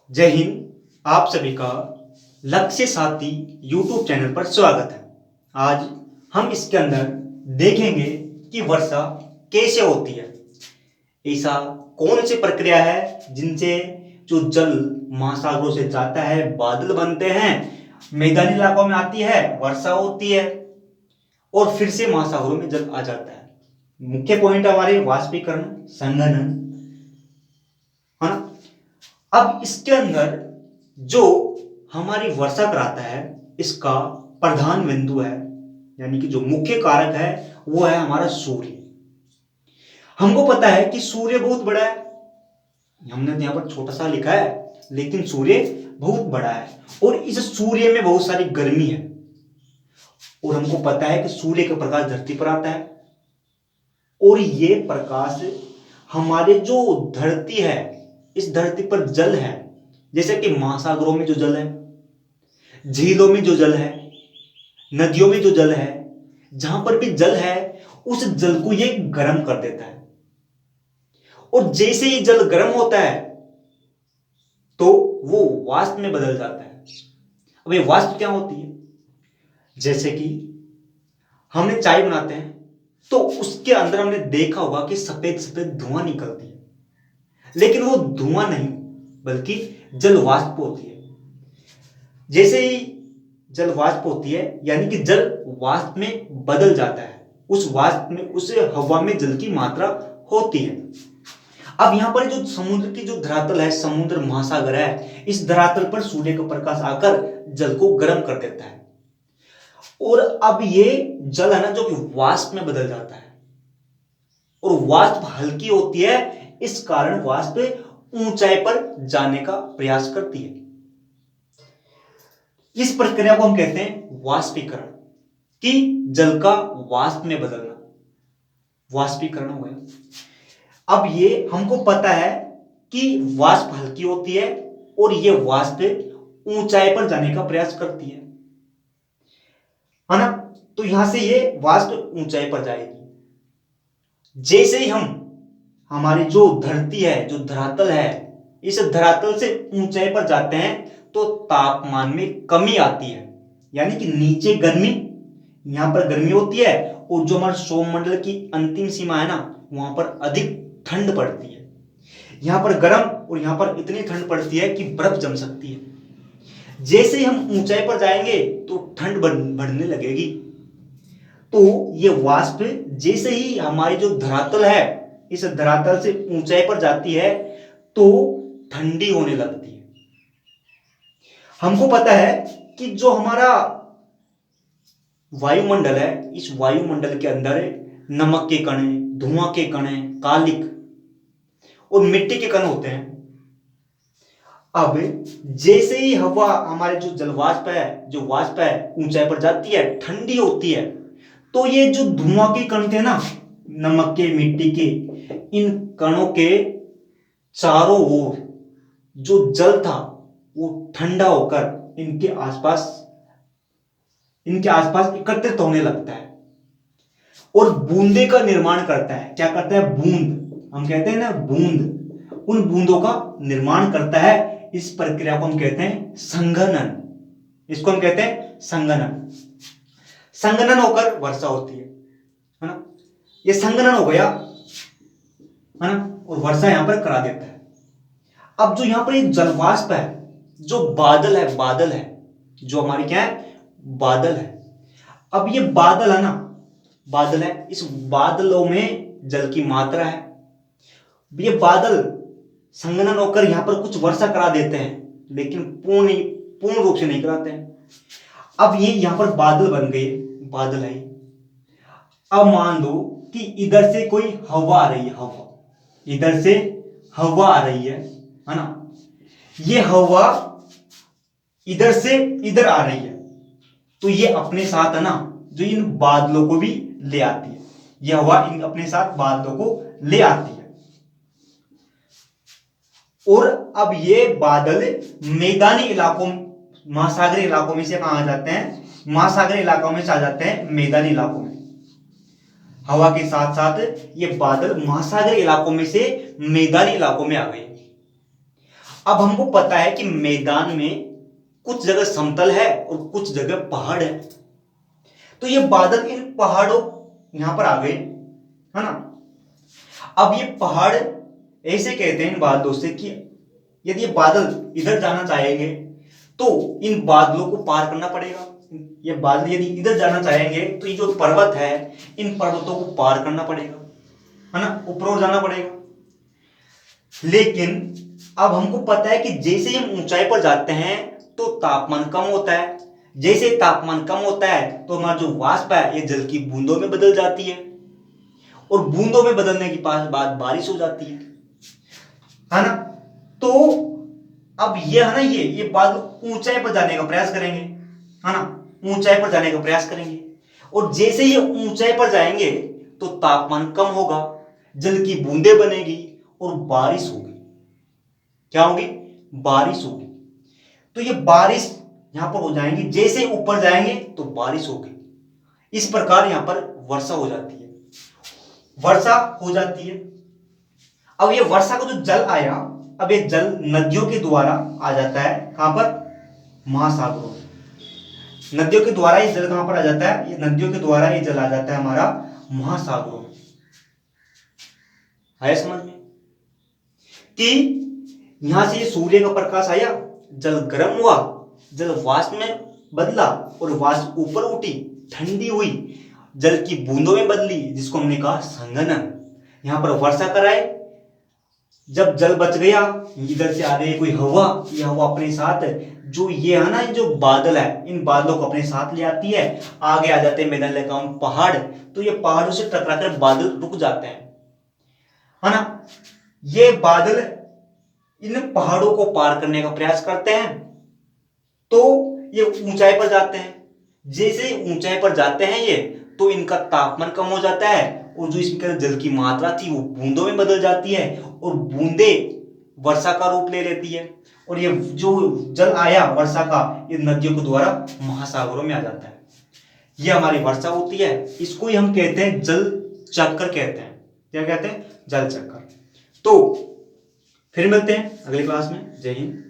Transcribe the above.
जय हिंद। आप सभी का लक्ष्य साथी यूट्यूब चैनल पर स्वागत है। आज हम इसके अंदर देखेंगे कि वर्षा कैसे होती है। ऐसा कौन सी प्रक्रिया है जिनसे जो जल महासागरों से जाता है, बादल बनते हैं, मैदानी इलाकों में आती है, वर्षा होती है और फिर से महासागरों में जल आ जाता है। मुख्य पॉइंट हमारे वाष्पीकरण, संघनन, है ना। अब इसके अंदर जो हमारी वर्षा कराता है, इसका प्रधान बिंदु है, यानी कि जो मुख्य कारक है वो है हमारा सूर्य। हमको पता है कि सूर्य बहुत बड़ा है, हमने यहां पर छोटा सा लिखा है, लेकिन सूर्य बहुत बड़ा है और इस सूर्य में बहुत सारी गर्मी है। और हमको पता है कि सूर्य का प्रकाश धरती पर आता है और ये प्रकाश हमारे जो धरती है, इस धरती पर जल है, जैसे कि महासागरों में जो जल है, झीलों में जो जल है, नदियों में जो जल है, जहां पर भी जल है उस जल को ये गर्म कर देता है। और जैसे ही जल गर्म होता है तो वो वाष्प में बदल जाता है। अब ये वाष्प क्या होती है? जैसे कि हमने चाय बनाते हैं तो उसके अंदर हमने देखा होगा कि सफेद सफेद धुआं निकलती है, लेकिन वो धुआं नहीं बल्कि जल वाष्प होती है। जैसे ही जल वाष्प होती है यानी कि जल वाष्प में बदल जाता है, उस वाष्प में, उस हवा में जल की मात्रा होती है। अब यहां पर जो समुद्र की जो धरातल है, समुद्र महासागर है, इस धरातल पर सूर्य का प्रकाश आकर जल को गर्म कर देता है और अब ये जल है ना जो कि वाष्प में बदल जाता है और वाष्प हल्की होती है, इस कारण वाष्प ऊंचाई पर जाने का प्रयास करती है। इस प्रक्रिया को हम कहते हैं वाष्पीकरण, कि जल का वाष्प में बदलना, वाष्पीकरण हो गया। अब ये हमको पता है कि वाष्प हल्की होती है और ये वाष्प ऊंचाई पर जाने का प्रयास करती है ना। तो यहां से ये वाष्प ऊंचाई पर जाएगी। जैसे ही हम हमारी जो धरती है, जो धरातल है, इस धरातल से ऊंचाई पर जाते हैं तो तापमान में कमी आती है, यानी कि नीचे गर्मी, यहां पर गर्मी होती है और जो हमारे सौरमंडल की अंतिम सीमा है ना, वहां पर अधिक ठंड पड़ती है। यहां पर गर्म और यहां पर इतनी ठंड पड़ती है कि बर्फ जम सकती है। जैसे ही हम ऊंचाई पर जाएंगे तो ठंड बढ़ने लगेगी। तो ये वाष्प जैसे ही हमारी जो धरातल है, इस धरातल से ऊंचाई पर जाती है तो ठंडी होने लगती है। हमको पता है कि जो हमारा वायुमंडल है, इस वायुमंडल के अंदर नमक के कण, धुआं के कण, कालिक और मिट्टी के कण होते हैं। अब जैसे ही हवा, हमारे जो जलवाष्प है, जो वाष्प है, ऊंचाई पर जाती है, ठंडी होती है, तो ये जो धुआं के कण थे ना, नमक के, मिट्टी के, इन कणों के चारों ओर जो जल था वो ठंडा होकर इनके आसपास एकत्रित होने लगता है और बूंदे का निर्माण करता है। क्या करता है? बूंद, हम कहते हैं ना बूंद, उन बूंदों का निर्माण करता है। इस प्रक्रिया को हम कहते हैं संघनन। इसको हम कहते हैं संघनन। संघनन होकर वर्षा होती है ना। ये संघनन हो गया, है ना, और वर्षा यहां पर करा देता है। अब जो यहां पर ये जलवाष्प है, जो बादल है, जो हमारी क्या है? बादल है। अब ये बादल है ना, बादल है, इस बादलों में जल की मात्रा है। ये बादल संघनन होकर यहां पर कुछ वर्षा करा देते हैं, लेकिन पूर्ण रूप से नहीं कराते हैं। अब ये यहां पर बादल बन गए, बादल है। अब मान लो कि इधर से कोई हवा आ रही है, हवा इधर से हवा आ रही है ना। ये हवा इधर से इधर आ रही है, तो ये अपने साथ है ना, जो इन बादलों को भी ले आती है। ये हवा इन अपने साथ बादलों को ले आती है और अब ये बादल मैदानी इलाकों, महासागरीय इलाकों में से कहां आ जाते हैं? महासागरीय इलाकों में से आ जाते हैं मैदानी इलाकों में। हवा के साथ साथ ये बादल महासागरीय इलाकों में से मैदानी इलाकों में आ गए। अब हमको पता है कि मैदान में कुछ जगह समतल है और कुछ जगह पहाड़ है। तो ये बादल इन पहाड़ों यहां पर आ गए, है ना। अब ये पहाड़ ऐसे कहते हैं इन बादलों से कि यदि ये बादल इधर जाना चाहेंगे तो इन बादलों को पार करना पड़ेगा। ये बादल यदि इधर जाना चाहेंगे तो ये जो पर्वत है इन पर्वतों को पार करना पड़ेगा, है ना, ऊपर जाना पड़ेगा। लेकिन अब हमको पता है कि जैसे हम ऊंचाई पर जाते हैं तो तापमान कम होता है। जैसे तापमान कम होता है तो हमारा जो वाष्प है ये जल की बूंदों में बदल जाती है और बूंदों में बदलने के बाद बारिश हो जाती है ना। तो अब ये है ना, ये बादल ऊंचाई पर जाने का प्रयास करेंगे, है ना, ऊंचाई पर जाने का प्रयास करेंगे। और जैसे ये ऊंचाई पर जाएंगे तो तापमान कम होगा, जल की बूंदें बनेगी और बारिश होगी। क्या होगी? बारिश होगी। तो ये बारिश यहां पर हो जाएंगी, जैसे ऊपर जाएंगे तो बारिश होगी। इस प्रकार यहां पर वर्षा हो जाती है, वर्षा हो जाती है। अब ये वर्षा का जो जल आया, अब ये जल नदियों के द्वारा आ जाता है, कहां पर? महासागरों में। नदियों के द्वारा ये जल कहां पर आ जाता है? ये नदियों के द्वारा ये जल आ जाता है हमारा महासागरों में। आया समझ में कि यहां से ये सूर्य का प्रकाश आया, जल गर्म हुआ, जल वाष्प में बदला और वाष्प ऊपर उठी, ठंडी हुई, जल की बूंदों में बदली, जिसको हमने कहा संघनन। यहां पर वर्षा कराए, जब जल बच गया, इधर से आ रही है कोई हवा, ये हवा अपने साथ जो ये है ना, जो बादल है, इन बादलों को अपने साथ ले आती है। आगे आ जाते हैं मैदान लगा पहाड़, तो ये पहाड़ों से टकराकर बादल रुक जाते हैं, है ना। ये बादल इन पहाड़ों को पार करने का प्रयास करते हैं तो ये ऊंचाई पर जाते हैं। जैसे ऊंचाई पर जाते हैं ये, तो इनका तापमान कम हो जाता है और जो इसके अंदर जल की मात्रा थी वो बूंदों में बदल जाती है और बूंदे वर्षा का रूप ले लेती है। और ये जो जल आया वर्षा का, ये नदियों के द्वारा महासागरों में आ जाता है। ये हमारी वर्षा होती है, इसको ही हम कहते हैं जल चक्र कहते हैं। क्या कहते हैं? जल चक्र। तो फिर मिलते हैं अगली क्लास में। जय हिंद।